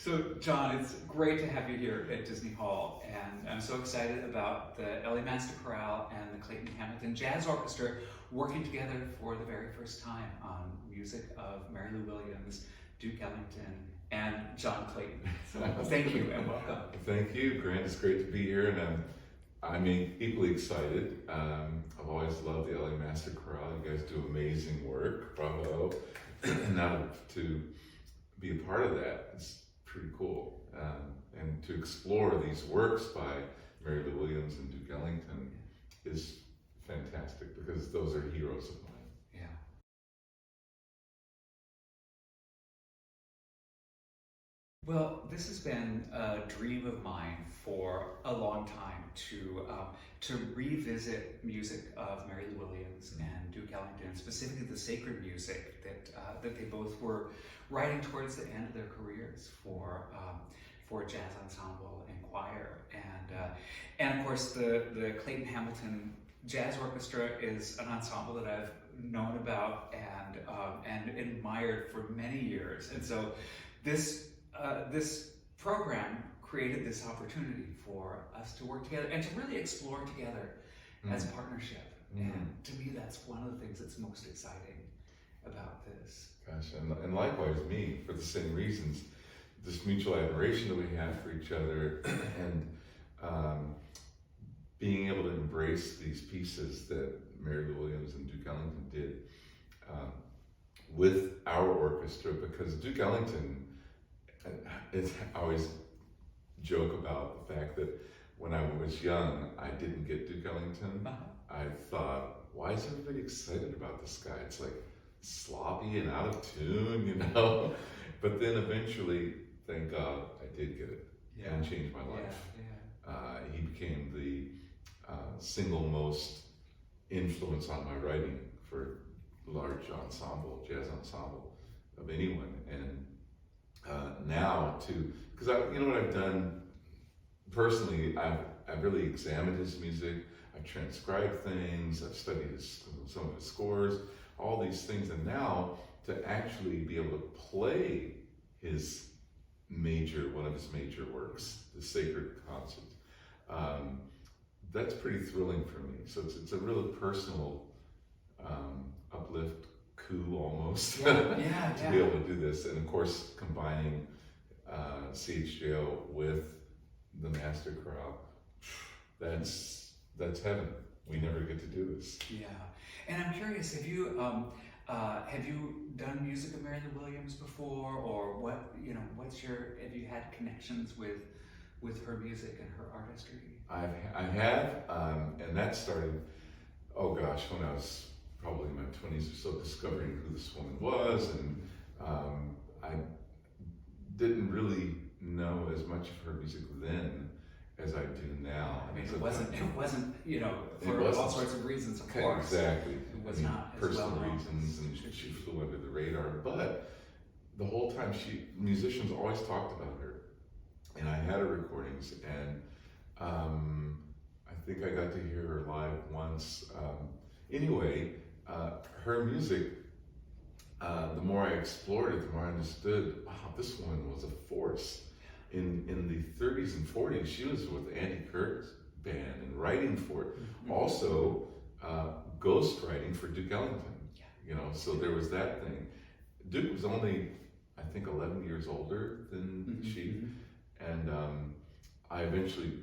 So, John, it's great to have you here at Disney Hall, and I'm so excited about the LA Master Chorale and the Clayton-Hamilton Jazz Orchestra working together for the very first time on music of Mary Lou Williams, Duke Ellington, and John Clayton. So, thank you and welcome. Thank you, Grant. It's great to be here, and I'm equally excited. I've always loved the LA Master Chorale. You guys do amazing work. Bravo. And now to be a part of that is pretty cool. And to explore these works by Mary Lou Williams and Duke Ellington is fantastic because those are heroes of mine. Yeah. Well, this has been a dream of mine for a long time to revisit music of Mary Lou Williams and Duke Ellington, specifically the sacred music that they both were writing towards the end of their careers for jazz ensemble and choir, and of course the Clayton-Hamilton Jazz Orchestra is an ensemble that I've known about and admired for many years, and so this program created this opportunity for us to work together and to really explore together as a partnership. And to me, that's one of the things that's most exciting about this. Gosh, and likewise me, for the same reasons. This mutual admiration that we have for each other and being able to embrace these pieces that Mary Lou Williams and Duke Ellington did with our orchestra, because Duke Ellington, I always joke about the fact that when I was young, I didn't get Duke Ellington. I thought, why is everybody excited about this guy? It's like sloppy and out of tune, you know? But then eventually, thank God, I did get it and changed my life. He became the single most influence on my writing for large ensemble, jazz ensemble of anyone. And now because you know what I've done personally, I've really examined his music, I've transcribed things, I've studied some of his scores, all these things, and now to actually be able to play one of his major works, the Sacred Concert, that's pretty thrilling for me. So it's a really personal uplift coup almost to be able to do this, and of course combining CHJO with the Master Chorale, that's heaven. We never get to do this. Yeah, and I'm curious, have you done music of Mary Lou Williams before, or have you had connections with her music and her artistry? I have, and that started, oh gosh, when I was probably in my 20s or so, discovering who this woman was, and I didn't really know as much of her music then as I do now. I mean, it wasn't, for all sorts of reasons, of course. Exactly. It was not as personal well known reasons, and she flew under the radar. But the whole time, musicians always talked about her, and I had her recordings, and I think I got to hear her live once. Anyway, her music, the more I explored it, the more I understood, wow, this woman was a force. In the 30s and 40s, she was with Andy Kurt's band and writing for it. Also, ghost writing for Duke Ellington. So there was that thing. Duke was only, I think, 11 years older than she, and I eventually,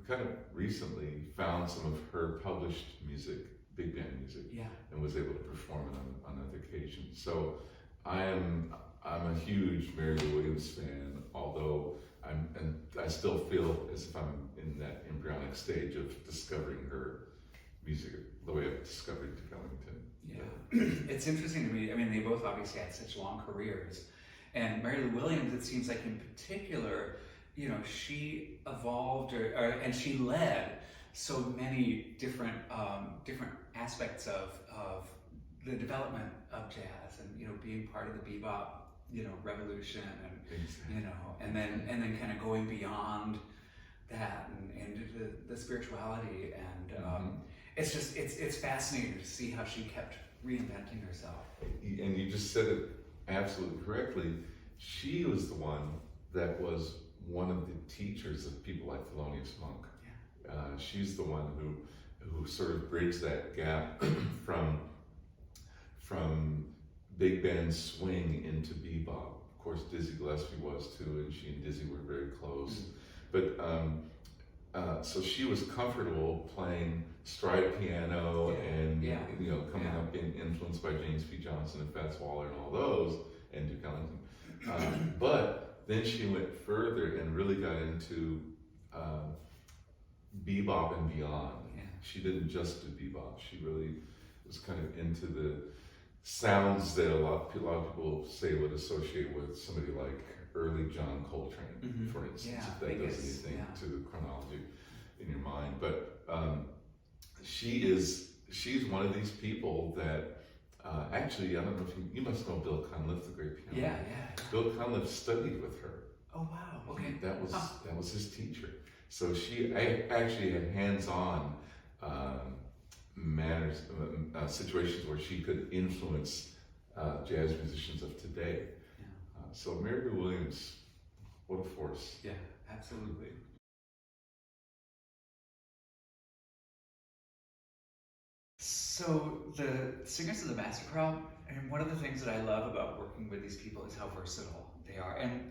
kind of recently, found some of her published music, big band music, and was able to perform it on other occasions. So I'm a huge Mary Lou Williams fan, although I still feel as if I'm in that embryonic stage of discovering her music the way I've discovered Duke Ellington. Yeah, it's interesting to me. I mean, they both obviously had such long careers, and Mary Lou Williams, it seems like in particular, she evolved and she led so many different aspects of the development of jazz, and being part of the bebop revolution, and and then kind of going beyond that and into the spirituality, and it's fascinating to see how she kept reinventing herself. And you just said it absolutely correctly. She was the one that was one of the teachers of people like Thelonious Monk. She's the one who sort of bridged that gap from big band swing into bebop. Of course, Dizzy Gillespie was too, and she and Dizzy were very close. But so she was comfortable playing stride piano and coming up being influenced by James P. Johnson and Fats Waller and all those, and Duke Ellington. But then she went further and really got into bebop and beyond. She didn't just do bebop. She really was kind of into the sounds that a lot of people say would associate with somebody like early John Coltrane, for instance, if that does anything to the chronology in your mind. But she's one of these people that actually, I don't know if you must know Bill Cunliffe, the great pianist. Bill Cunliffe studied with her. Oh wow! Okay. That was his teacher. So I actually had hands-on manners, situations where she could influence jazz musicians of today. So Mary Lou Williams, what a force. Yeah, absolutely. So the singers of the Master Chorale, and one of the things that I love about working with these people is how versatile they are. And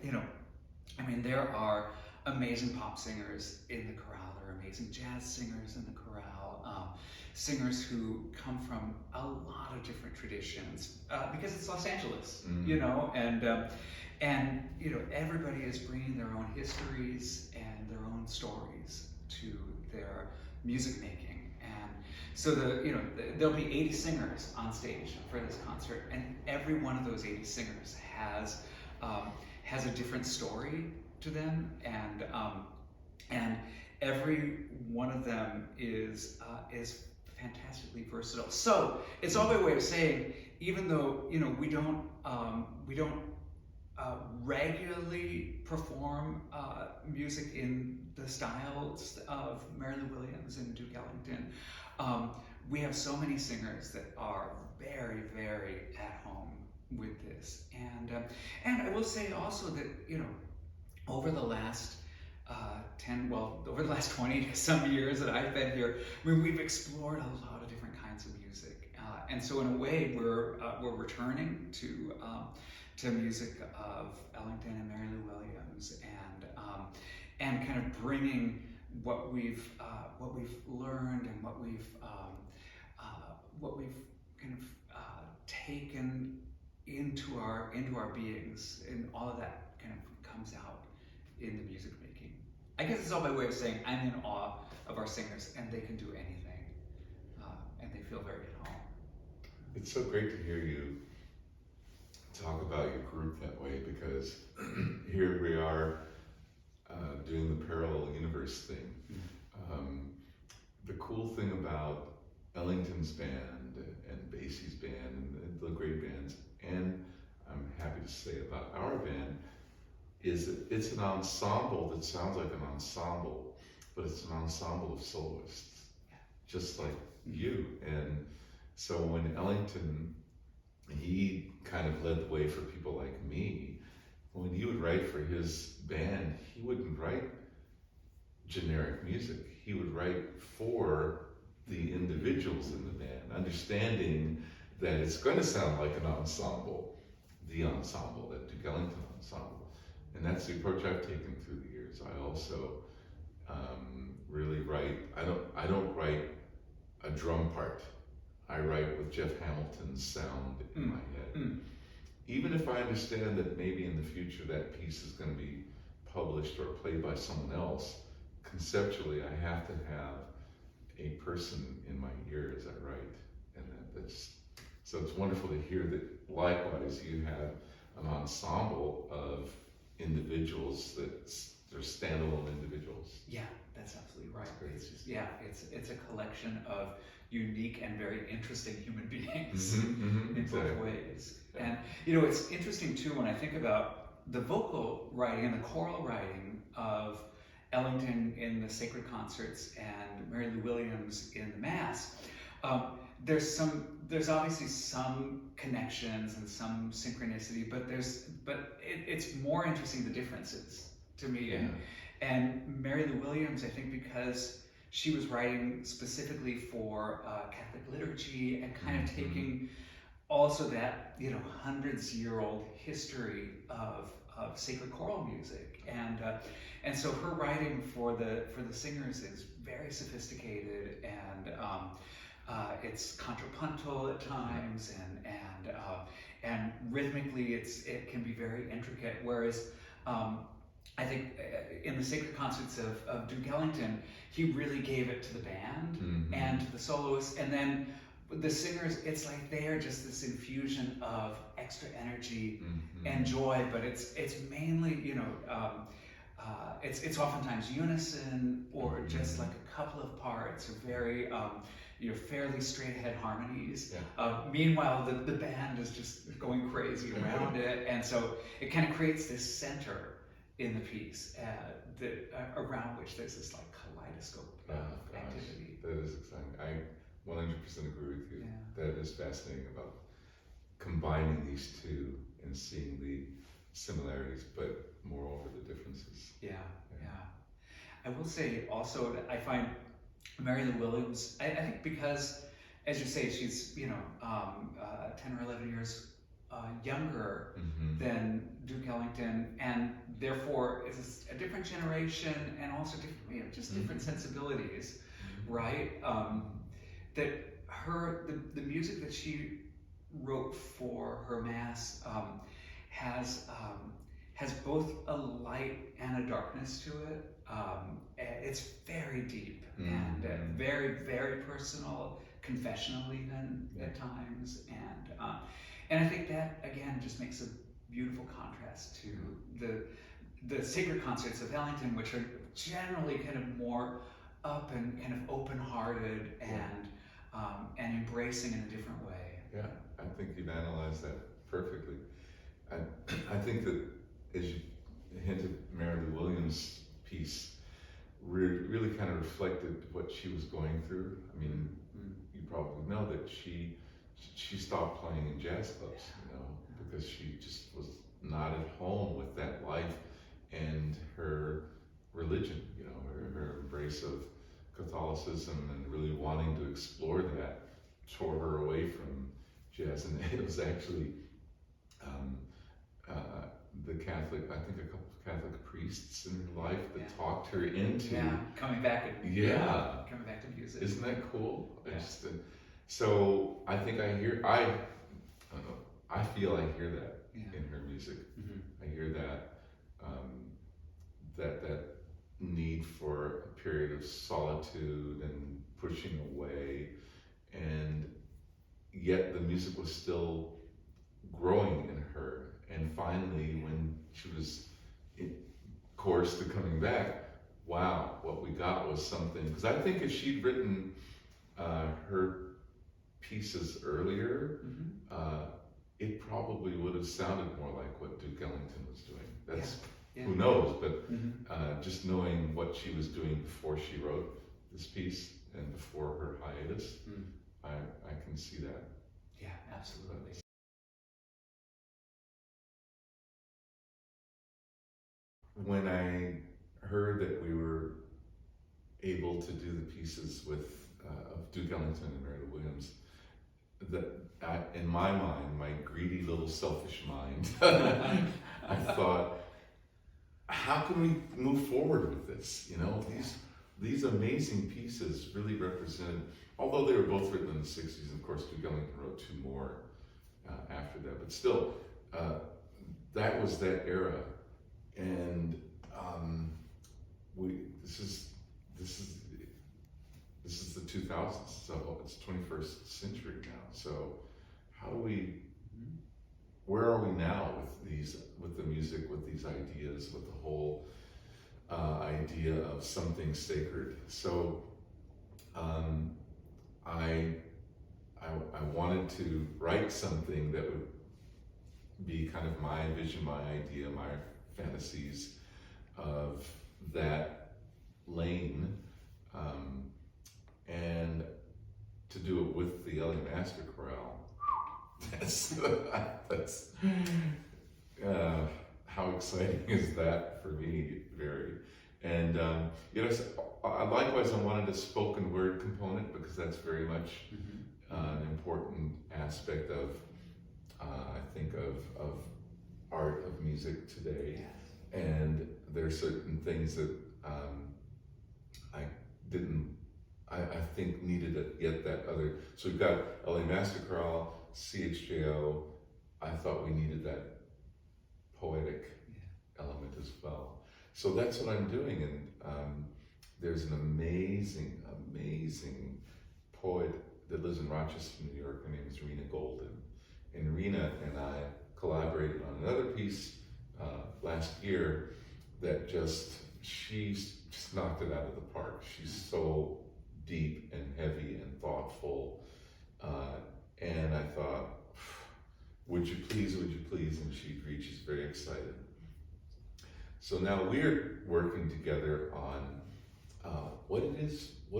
there are amazing pop singers in the chorale, there are amazing jazz singers in the chorale, singers who come from a lot of different traditions, because it's Los Angeles, and everybody is bringing their own histories and their own stories to their music making. And so there'll be 80 singers on stage for this concert, and every one of those 80 singers has a different story to them, and every one of them is fantastically versatile. So it's all my way of saying, even though we don't regularly perform music in the styles of Mary Lou Williams and Duke Ellington, we have so many singers that are very, very at home with this. And I will say also that over the last 20 some years that I've been here, we've explored a lot of different kinds of music, and so in a way we're returning to music of Ellington and Mary Lou Williams, and kind of bringing what we've learned and what we've kind of taken into our beings, and all of that kind of comes out in the music making. I guess it's all my way of saying I'm in awe of our singers, and they can do anything, and they feel very at home. It's so great to hear you talk about your group that way, because here we are doing the parallel universe thing. The cool thing about Ellington's band and Basie's band and the great bands, and I'm happy to say about our band, is that it's an ensemble that sounds like an ensemble, but it's an ensemble of soloists, just like you. And so when Ellington, he kind of led the way for people like me. When he would write for his band, he wouldn't write generic music. He would write for the individuals in the band, understanding that it's going to sound like an ensemble, the ensemble, that Duke Ellington ensemble. And that's the approach I've taken through the years. I also really write, I don't write a drum part. I write with Jeff Hamilton's sound in my head. Even if I understand that maybe in the future that piece is going to be published or played by someone else, conceptually I have to have a person in my ear as I write. And so it's wonderful to hear that likewise you have an ensemble of individuals they're standalone individuals. Yeah, that's absolutely right. It's just, it's a collection of unique and very interesting human beings in both ways. And it's interesting too when I think about the vocal writing and the choral writing of Ellington in the sacred concerts and Mary Lou Williams in the Mass. There's obviously some connections and some synchronicity, but it's more interesting the differences to me. Yeah. And Mary Lou Williams, I think, because she was writing specifically for Catholic liturgy and kind of taking also that, you know, hundreds-year-old history of sacred choral music, and so her writing for the singers is very sophisticated, and it's contrapuntal at times, and rhythmically it can be very intricate. Whereas I think in the sacred concerts of Duke Ellington, he really gave it to the band and to the soloists, and then the singers, it's like they are just this infusion of extra energy and joy, but it's mainly, you know, it's oftentimes unison or just like a couple of parts, or very, you know, fairly straight ahead harmonies. Meanwhile, the band is just going crazy around it, and so it kind of creates this center in the piece around which there's this like kaleidoscope of activity. That is exciting. I 100% agree with you. Yeah. That is fascinating about combining these two and seeing the similarities, but moreover the differences. Yeah. I will say also that I find Mary Lou Williams, I think because, as you say, she's, you know, 10 or 11 years younger than Duke Ellington, and therefore is a different generation, and also different, you know, just different sensibilities, right? That the music that she wrote for her mass has both a light and a darkness to it. It's very deep and very, very personal, confessional even at times, and I think that again just makes a beautiful contrast to the sacred concerts of Ellington, which are generally kind of more up and kind of open-hearted and embracing in a different way. Yeah, I think you've analyzed that perfectly. I think that, as you hinted, Mary Lou Williams' piece really kind of reflected what she was going through. I mean, you probably know that she stopped playing in jazz clubs, you know, because she just was not at home with that life and her religion, you know, her embrace of Catholicism and really wanting to explore that tore her away from jazz. And it was actually the Catholic, I think a couple of Catholic priests in her life that talked her into coming back to music. Isn't that cool? Yeah. So I think I feel I hear that in her music. I hear that that need for a period of solitude and pushing away, and yet the music was still growing in her. And finally, when she was course to coming back, wow, what we got was something. Because I think if she'd written her pieces earlier, it probably would have sounded more like what Duke Ellington was doing. That's who knows, but just knowing what she was doing before she wrote this piece and before her hiatus, I can see that. Yeah, absolutely. When I heard that we were able to do the pieces with of Duke Ellington and Mary Lou Williams, in my mind, my greedy little selfish mind, I thought, how can we move forward with this? You know, these amazing pieces really represented, although they were both written in the 60s, and of course Duke Ellington wrote two more after that, but still, that was that era. And this is the 2000s, so it's 21st century now. So where are we now with the music, with these ideas, with the whole idea of something sacred? So I wanted to write something that would be kind of my vision, my idea, my fantasies of that lane, and to do it with the LA Master Chorale, that's how exciting is that for me, very. And likewise, I wanted a spoken word component because that's very much an important aspect of, I think, of art of music today. Yes. And there are certain things that I didn't, I think needed yet that other. So we've got LA Master Chorale, CHJO. I thought we needed that poetic element as well. So that's what I'm doing, and there's an amazing poet that lives in Rochester, New York. Her name is Rena Golden, and Rena and I collaborated on another piece last year that she just knocked it out of the park. She's so deep and heavy and thoughtful, and I thought, would you please, and she agreed. She's very excited. So now we're working together on what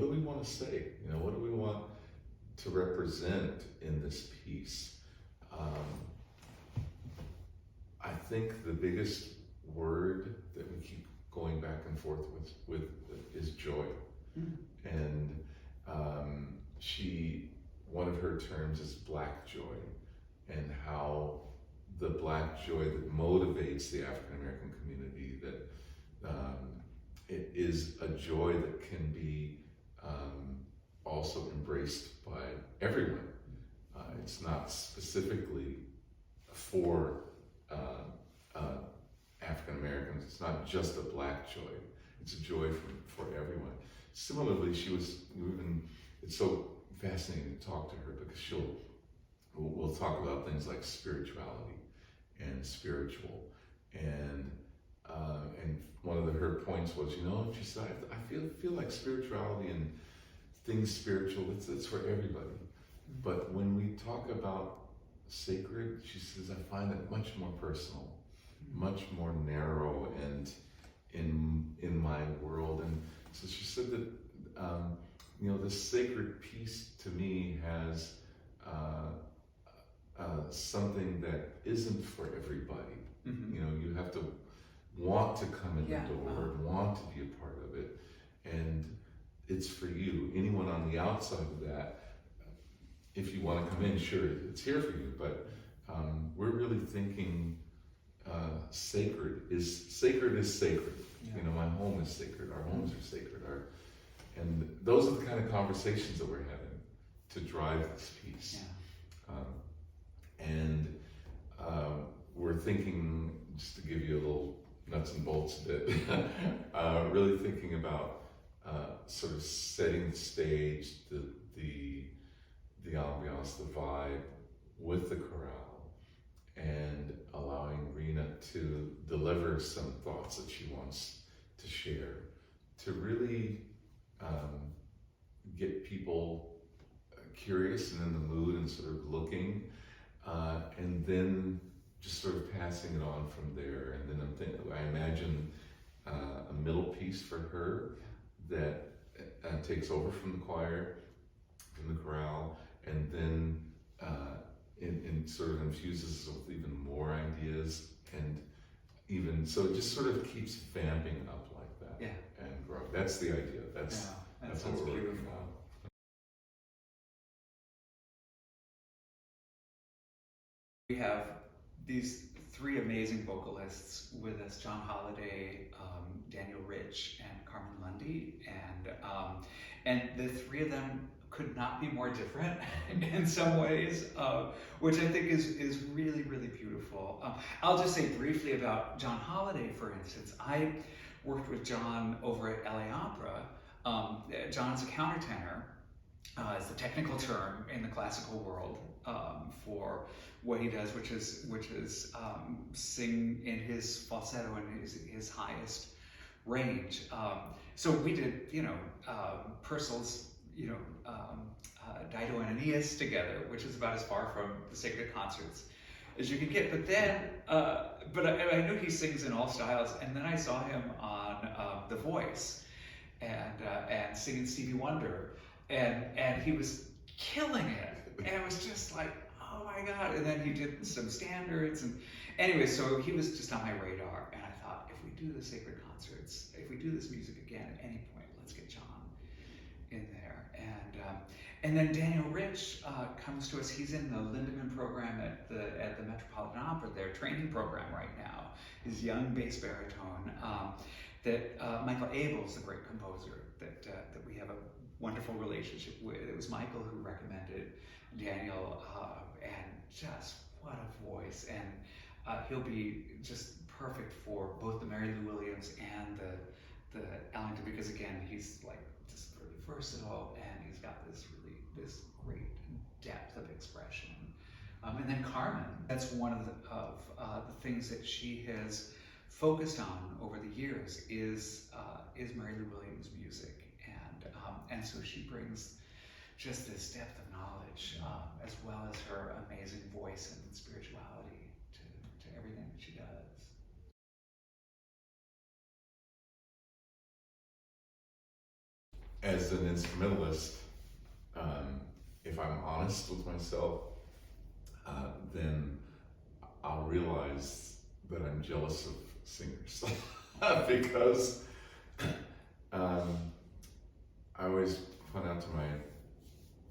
do we want to say? What do we want to represent in this piece? I think the biggest word that we keep going back and forth with is joy. And one of her terms is black joy, and how the black joy that motivates the African American community, that it is a joy that can be also embraced by everyone. It's not specifically for African Americans. It's not just a black joy. It's a joy for everyone. Similarly, it's so fascinating to talk to her because we'll talk about things like spirituality and spiritual, and one of her points was, she said, I feel like spirituality and things spiritual, it's for everybody. But when we talk about sacred, she says, I find it much more personal, much more narrow, and in my world. And so she said that this sacred piece to me has something that isn't for everybody. You have to want to come in the door, want to be a part of it, and it's for you. Anyone on the outside of that, if you want to come in, sure, it's here for you. But we're really thinking sacred is sacred. Yeah. My home is sacred. Our homes are sacred. And those are the kind of conversations that we're having to drive this piece. Yeah. We're thinking, just to give you a little nuts and bolts bit, really thinking about sort of setting the stage, the ambiance, the vibe with the chorale, and allowing Rena to deliver some thoughts that she wants to share, to really get people curious and in the mood and sort of looking, and then just sort of passing it on from there. And then I imagine a middle piece for her that takes over from the choir, from the chorale, and then and sort of infuses us with even more ideas, and even so it just sort of keeps vamping up like that. Yeah. And growing. That's the idea. That's what we're working on. We have these three amazing vocalists with us: John Holliday, Daniel Rich, and Carmen Lundy, and the three of them could not be more different in some ways, which I think is really, really beautiful. I'll just say briefly about John Holliday, for instance. I worked with John over at LA Opera. John's a countertenor, is the technical term in the classical world for what he does, which is sing in his falsetto and his highest range. So we did, Purcell's, Dido and Aeneas together, which is about as far from the sacred concerts as you can get. But then, but I knew he sings in all styles, and then I saw him on The Voice and singing Stevie Wonder, and he was killing it. And it was just like, oh my God. And then he did some standards. And anyway, so he was just on my radar. And I thought, if we do the sacred concerts, if we do this music again at any point, let's get John in there. And then Daniel Rich comes to us. He's in the Lindemann program at the Metropolitan Opera, their training program right now. He's young bass baritone. Michael Abel's the great composer that we have a wonderful relationship with. It was Michael who recommended Daniel, and just what a voice. And he'll be just perfect for both the Mary Lou Williams and the Ellington, because again, he's like just really versatile, and he's got this great depth of expression. And then Carmen, that's one of the things that she has focused on over the years is Mary Lou Williams' music, and so she brings just this depth of knowledge, as well as her amazing voice and spirituality to everything that she does. As an instrumentalist, if I'm honest with myself, then I'll realize that I'm jealous of singers because I always point out to my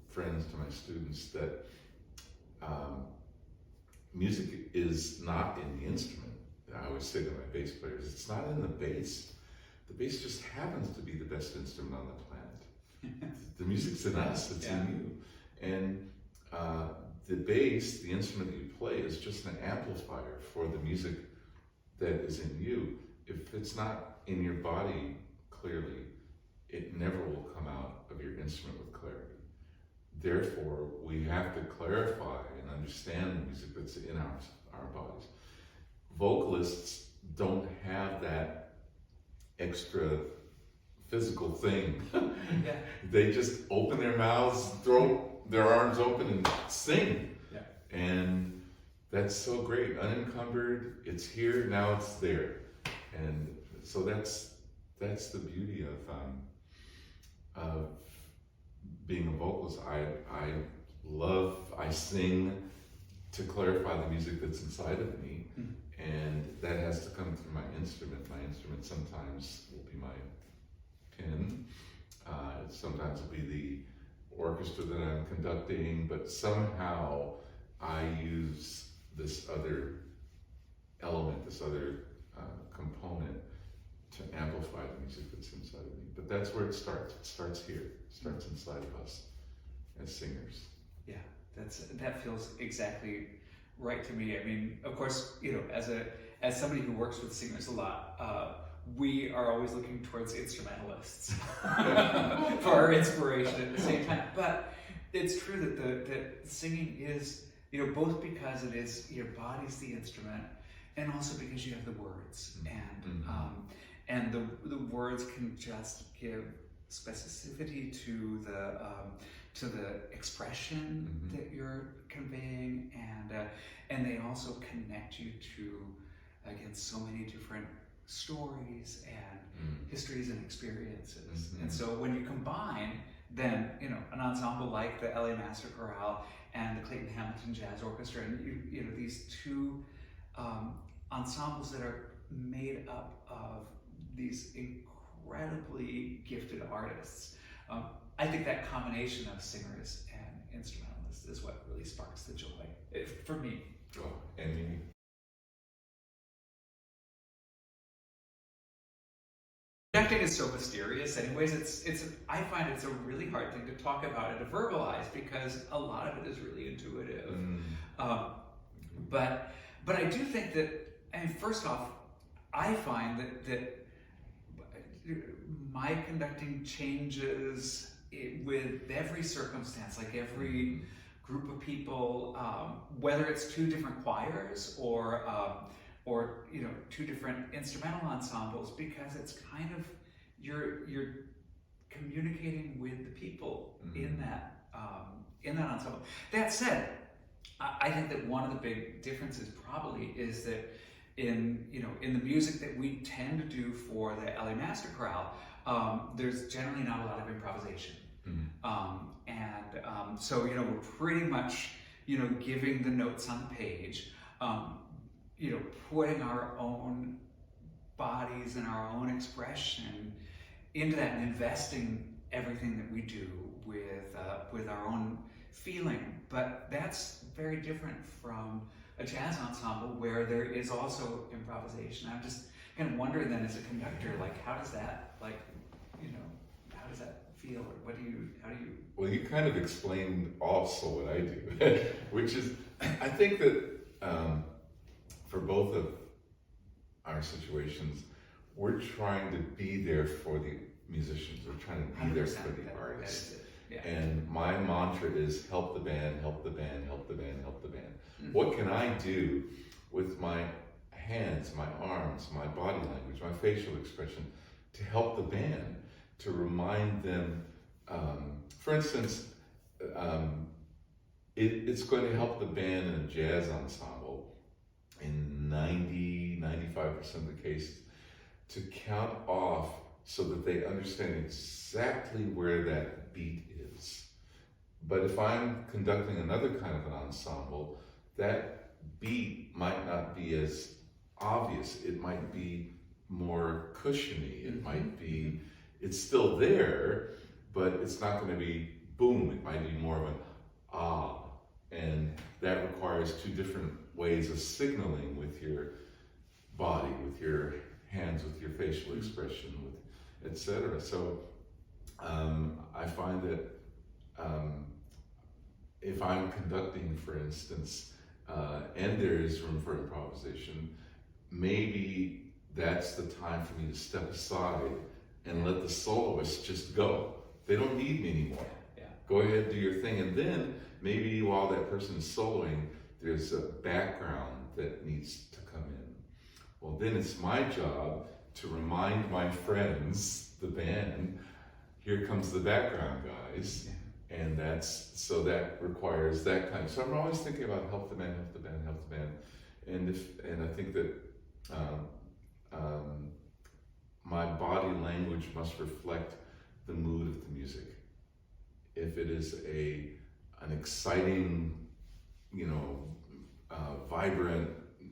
friends, to my students, that music is not in the instrument. I always say to my bass players, it's not in the bass. The bass just happens to be the best instrument on the planet. The music's in us, it's in you. And the bass, the instrument that you play, is just an amplifier for the music that is in you. If it's not in your body clearly, it never will come out of your instrument with clarity. Therefore, we have to clarify and understand the music that's in our bodies. Vocalists don't have that extra physical thing. Yeah. They just open their mouths, throw their arms open, and sing. Yeah. And that's so great, unencumbered. It's here, now it's there. And so that's the beauty of being a vocalist. I sing to clarify the music that's inside of me, and that has to come through my instrument. My instrument sometimes will be my pin, sometimes it'll be the orchestra that I'm conducting, but somehow I use this other element, this other component to amplify the music that's inside of me. But that's where it starts. It starts here. It starts inside of us as singers. Yeah, that feels exactly right to me. I mean, of course, as somebody who works with singers a lot, we are always looking towards instrumentalists for our inspiration at the same time. But it's true that singing is, both because it is your body's the instrument, and also because you have the words, and the words can just give specificity to the expression that you're conveying, and they also connect you to, again, so many different stories and histories and experiences. And so when you combine then an ensemble like the LA Master Chorale and the Clayton-Hamilton Jazz Orchestra, and these two ensembles that are made up of these incredibly gifted artists, I think that combination of singers and instrumentalists is what really sparks the joy for me. Oh, and me. Conducting is so mysterious anyways. I find it's a really hard thing to talk about and to verbalize, because a lot of it is really intuitive. But I do think that, first off, I find that my conducting changes with every circumstance, like every group of people, whether it's two different choirs or two different instrumental ensembles, because it's kind of you're communicating with the people in that ensemble. That said, I think that one of the big differences probably is that in the music that we tend to do for the LA Master Chorale, there's generally not a lot of improvisation. So, you know, we're pretty much, you know, giving the notes on the page, you know, putting our own bodies and our own expression into that and investing everything that we do with our own feeling. But that's very different from a jazz ensemble where there is also improvisation. I'm just kind of wondering then, as a conductor, like, how does that, like, you know, how does that feel? Or how do you? Well, you kind of explained also what I do, which is, I think that for both of our situations, we're trying to be there for the musicians. We're trying to be there for the artists. Yeah. And my mantra is help the band, help the band, help the band, help the band. Mm-hmm. What can I do with my hands, my arms, my body language, my facial expression to help the band, to remind them, for instance, it's going to help the band in a jazz ensemble in 95% of the cases to count off so that they understand exactly where that beat is. But if I'm conducting another kind of an ensemble, that beat might not be as obvious. It might be more cushiony. It might be, it's still there, but it's not going to be boom. It might be more of an ah. And that requires two different ways of signaling with your body, with your hands, with your facial expression, with etc. So I find that if I'm conducting, for instance, and there is room for improvisation, maybe that's the time for me to step aside and let the soloists just go. They don't need me anymore. Yeah. Go ahead, do your thing, and then maybe while that person is soloing, there's a background that needs to come in. Well, then it's my job to remind my friends, the band, here comes the background guys. Yeah. And that requires that kind of, so I'm always thinking about help the band, help the band, help the band. And I think that my body language must reflect the mood of the music. If it is an exciting, you know, vibrant,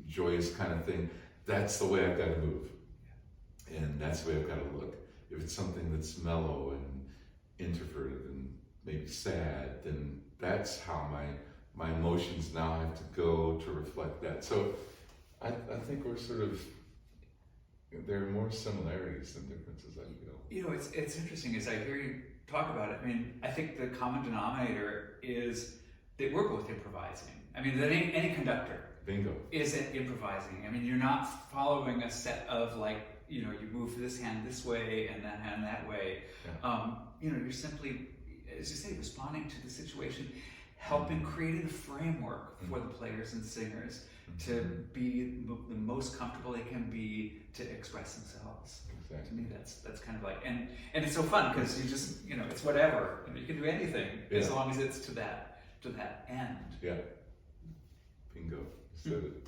joyous kind of thing, that's the way I've got to move. And that's the way I've got to look. If it's something that's mellow and introverted and maybe sad, then that's how my emotions now have to go to reflect that. So I think we're sort of, there are more similarities than differences, I feel. You know, it's interesting as I hear you talk about it. I mean, I think the common denominator is that we're both improvising. I mean, that any conductor Bingo. isn't improvising. I mean, you're not following a set of, like, you know, you move this hand this way and that hand that way. Yeah. You know, you're simply, as you say, responding to the situation, helping creating a framework for the players and singers to be the most comfortable they can be to express themselves. Exactly. To me, that's kind of like, and it's so fun because you just, you know, it's whatever. You know, you can do anything as long as it's to that end. Yeah. Bingo. You said it.